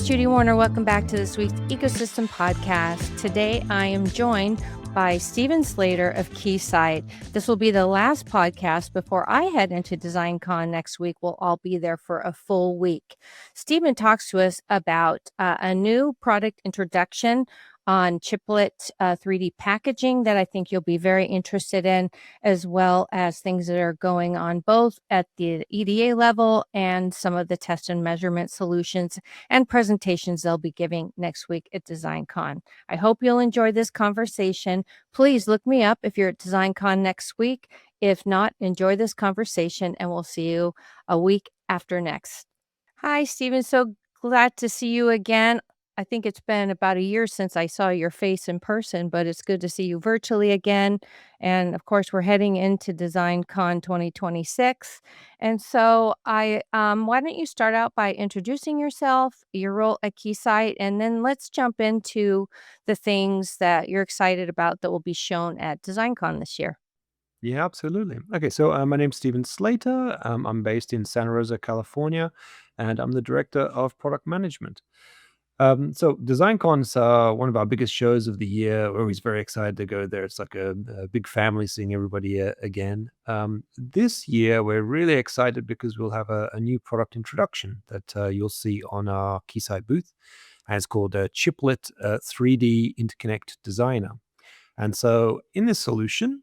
Judy Warner. Welcome back to this week's Ecosystem Podcast. Today, I am joined by Stephen Slater of Keysight. This will be the last podcast before I head into DesignCon next week. We'll all be there for a full week. Stephen talks to us about a new product introduction on Chiplet 3D packaging that I think you'll be very interested in, as well as things that are going on both at the EDA level and some of the test and measurement solutions and presentations they'll be giving next week at DesignCon. I hope you'll enjoy this conversation. Please look me up if you're at DesignCon next week. If not, enjoy this conversation, and we'll see you a week after next. Hi, Stephen. So glad to see you again. I think it's been about a year since I saw your face in person, but it's good to see you virtually again. And of course, we're heading into DesignCon 2026. And so why don't you start out by introducing yourself, your role at Keysight, and then let's jump into the things that you're excited about that will be shown at DesignCon this year. Yeah, absolutely. Okay, so my name's Stephen Slater. I'm based in Santa Rosa, California, and I'm the director of product management. So DesignCon's one of our biggest shows of the year. We're always very excited to go there. It's like a big family seeing everybody again. This year, we're really excited because we'll have a new product introduction that you'll see on our Keysight booth. And it's called Chiplet 3D Interconnect Designer. And so in this solution,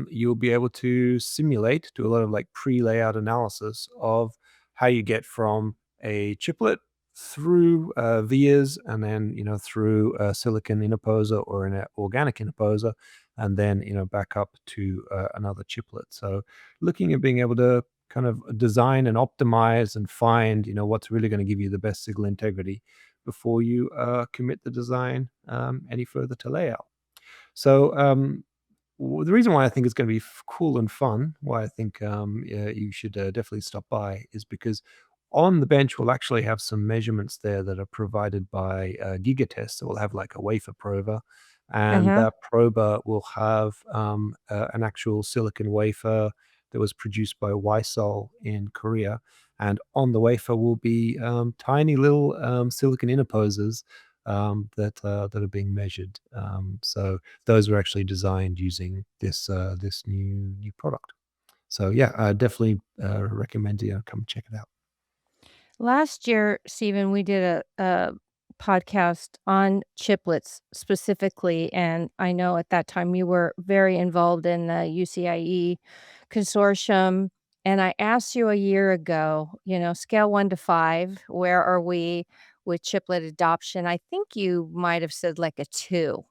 you'll be able to simulate, do a lot of like pre-layout analysis of how you get from a chiplet through vias and then, through a silicon interposer or an organic interposer, and then, back up to another chiplet. So looking at being able to kind of design and optimize and find, what's really going to give you the best signal integrity before you commit the design any further to layout. So the reason why I think it's going to be cool and fun, why I think yeah, you should definitely stop by, is because on the bench we'll actually have some measurements there that are provided by GigaTest. So we'll have like a wafer prober, and Uh-huh. that prober will have an actual silicon wafer that was produced by Wisol in Korea. And on the wafer will be tiny little silicon interposers that are being measured. So those were actually designed using this new product. So yeah, I definitely recommend you come check it out. Last year, Stephen, we did a podcast on chiplets specifically, and I know at that time you were very involved in the UCIe consortium. And I asked you a year ago, scale 1 to 5, where are we with chiplet adoption? I think you might have said like a 2.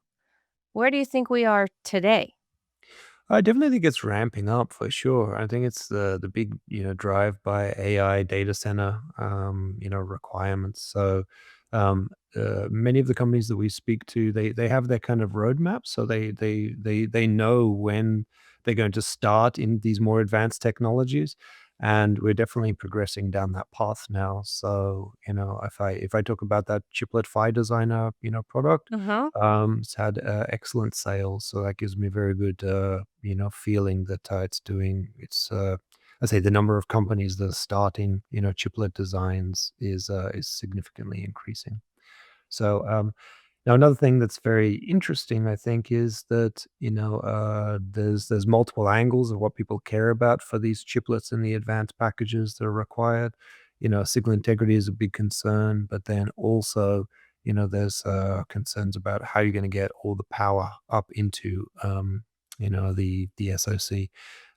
Where do you think we are today? I definitely think it's ramping up for sure. I think it's the big drive by AI data center requirements. So many of the companies that we speak to, they have their kind of roadmap, so they know when they're going to start in these more advanced technologies, and we're definitely progressing down that path now. So if I talk about that chiplet Phi designer product, Uh-huh. it's had excellent sales, so that gives me a very good feeling that it's doing. I say the number of companies that are starting chiplet designs is significantly increasing. So now another thing that's very interesting, I think, is that there's multiple angles of what people care about for these chiplets and the advanced packages that are required. Signal integrity is a big concern, but then also there's concerns about how you're going to get all the power up into the SoC.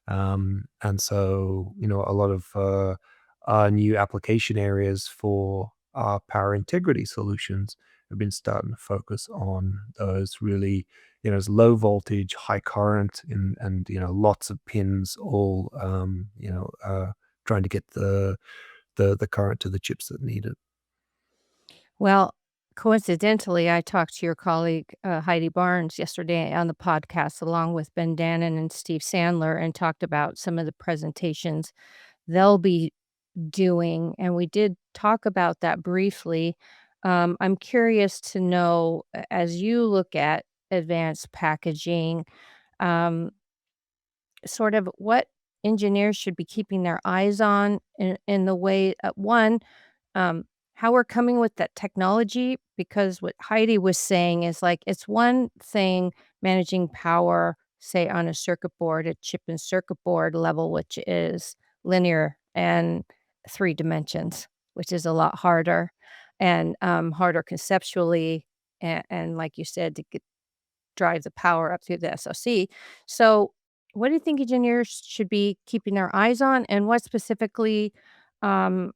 And so a lot of our new application areas for our power integrity solutions have been starting to focus on those really, it's low voltage, high current, and lots of pins, all trying to get the current to the chips that need it. Well, coincidentally, I talked to your colleague, Heidi Barnes, yesterday on the podcast, along with Ben Dannon and Steve Sandler, and talked about some of the presentations they'll be doing. And we did talk about that briefly. I'm curious to know, as you look at advanced packaging, um, sort of what engineers should be keeping their eyes on in the way, one, um, how we're coming with that technology, because what Heidi was saying is, like, it's one thing managing power, say, on a circuit board, a chip and circuit board level, which is linear and 3 dimensions, which is a lot harder and, harder conceptually, and like you said, to get drive the power up through the SoC. So, what do you think engineers should be keeping their eyes on, and what specifically um,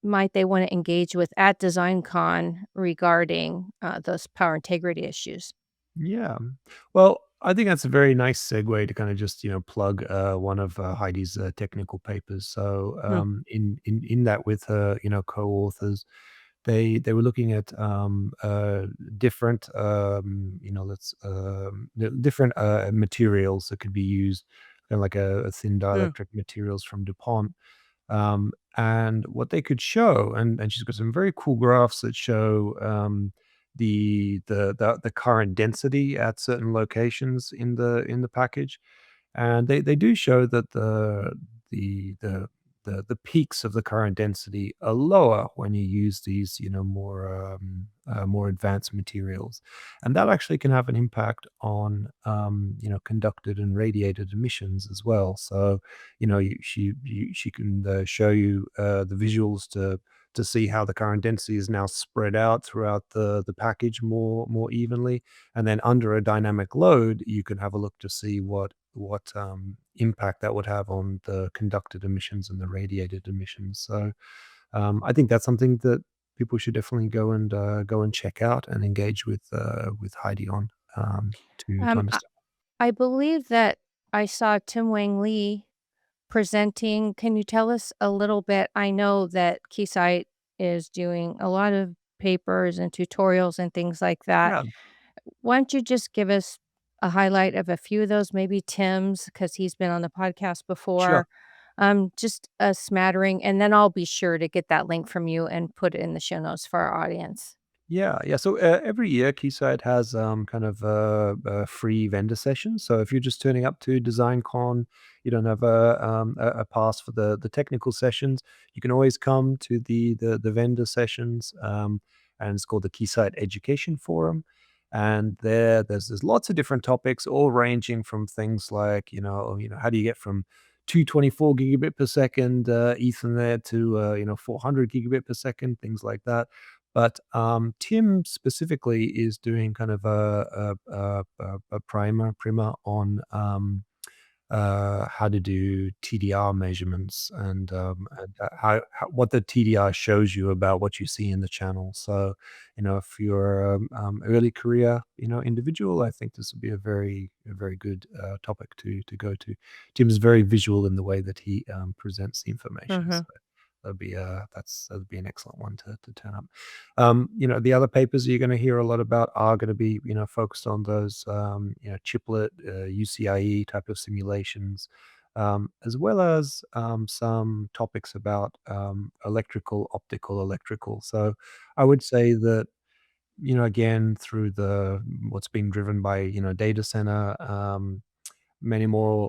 might they want to engage with at DesignCon regarding those power integrity issues? Yeah. Well, I think that's a very nice segue to kind of just, plug one of Heidi's technical papers. So, Hmm. in that with her, co-authors, they were looking at different, different materials that could be used, kind of like a thin Hmm. dielectric materials from DuPont. And what they could show, and she's got some very cool graphs that show the current density at certain locations in the package, and they do show that the the the peaks of the current density are lower when you use these, more advanced materials, and that actually can have an impact on, conducted and radiated emissions as well. So, she can show you the visuals to see how the current density is now spread out throughout the package more evenly, and then under a dynamic load, you can have a look to see what impact that would have on the conducted emissions and the radiated emissions. So, I think that's something that people should definitely go and check out and engage with Heidi on, to Um, I, understand. I believe that I saw Tim Wang Lee presenting. Can you tell us a little bit? I know that Keysight is doing a lot of papers and tutorials and things like that. Yeah, Why don't you just give us a highlight of a few of those, maybe Tim's, because he's been on the podcast sure. before, just a smattering, and then I'll be sure to get that link from you and put it in the show notes for our audience. Yeah, yeah. So every year, Keysight has kind of free vendor sessions. So if you're just turning up to DesignCon, you don't have a pass for the technical sessions. You can always come to the vendor sessions, and it's called the Keysight Education Forum. And there's lots of different topics, all ranging from things like, how do you get from 224 gigabit per second Ethernet to 400 gigabit per second, things like that. But, Tim specifically is doing kind of a primer on, how to do TDR measurements and how what the TDR shows you about what you see in the channel. So, if you're early career, individual, I think this would be a very good topic to go to. Tim's very visual in the way that he presents the information. So Mhm. that'd be an excellent one to turn up. The other papers you're going to hear a lot about are going to be, focused on those, chiplet, UCIe type of simulations, as well as some topics about electrical, optical, electrical. So I would say that, again, through the what's being driven by, data center, many more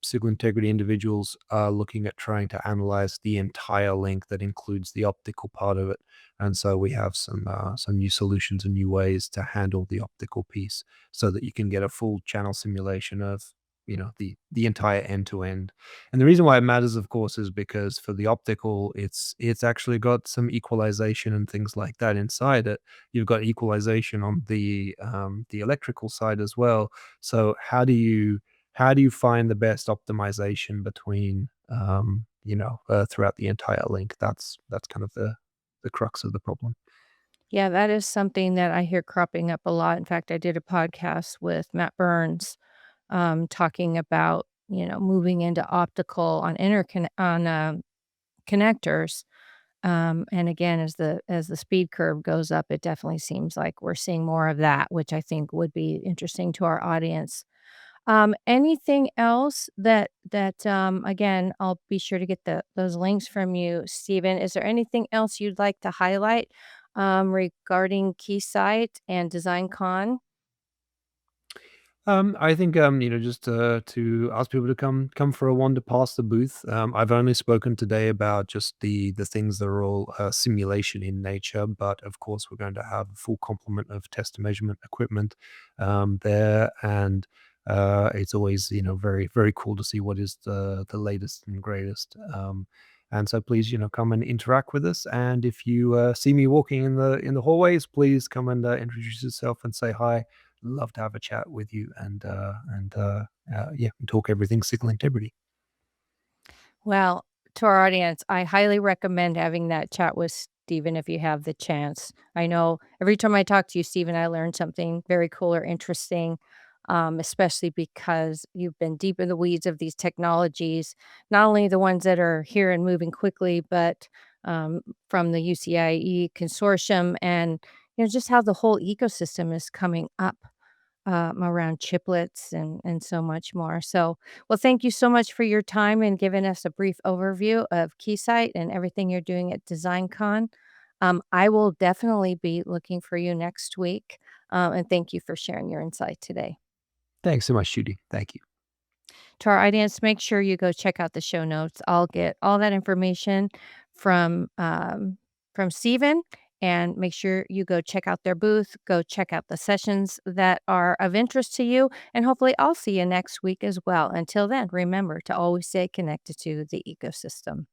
signal integrity individuals are looking at trying to analyze the entire link that includes the optical part of it, and so we have some new solutions and new ways to handle the optical piece so that you can get a full channel simulation of, the entire end to end. And the reason why it matters, of course, is because for the optical, it's actually got some equalization and things like that inside it. You've got equalization on the electrical side as well. So how do you find the best optimization between, throughout the entire link? That's kind of the crux of the problem. Yeah, that is something that I hear cropping up a lot. In fact, I did a podcast with Matt Burns, talking about, moving into optical on connectors. And again, as the speed curve goes up, it definitely seems like we're seeing more of that, which I think would be interesting to our audience. Anything else again, I'll be sure to get those links from you, Stephen. Is there anything else you'd like to highlight, regarding Keysight and DesignCon? I think just to ask people to come for a wander past the booth. I've only spoken today about just the things that are all simulation in nature, but of course we're going to have a full complement of test and measurement equipment there, and it's always very very cool to see what is the latest and greatest. And so please come and interact with us. And if you see me walking in the hallways, please come and introduce yourself and say hi. Love to have a chat with you and talk everything signal integrity. Well, to our audience, I highly recommend having that chat with Stephen if you have the chance. I know every time I talk to you, Stephen, I learn something very cool or interesting, especially because you've been deep in the weeds of these technologies, not only the ones that are here and moving quickly, but from the UCIe consortium and just how the whole ecosystem is coming up around chiplets and so much more. So, well, thank you so much for your time and giving us a brief overview of Keysight and everything you're doing at DesignCon. I will definitely be looking for you next week. And thank you for sharing your insight today. Thanks so much, Judy. Thank you. To our audience, make sure you go check out the show notes. I'll get all that information from from Steven, and make sure you go check out their booth, go check out the sessions that are of interest to you, and hopefully I'll see you next week as well. Until then, remember to always stay connected to the ecosystem.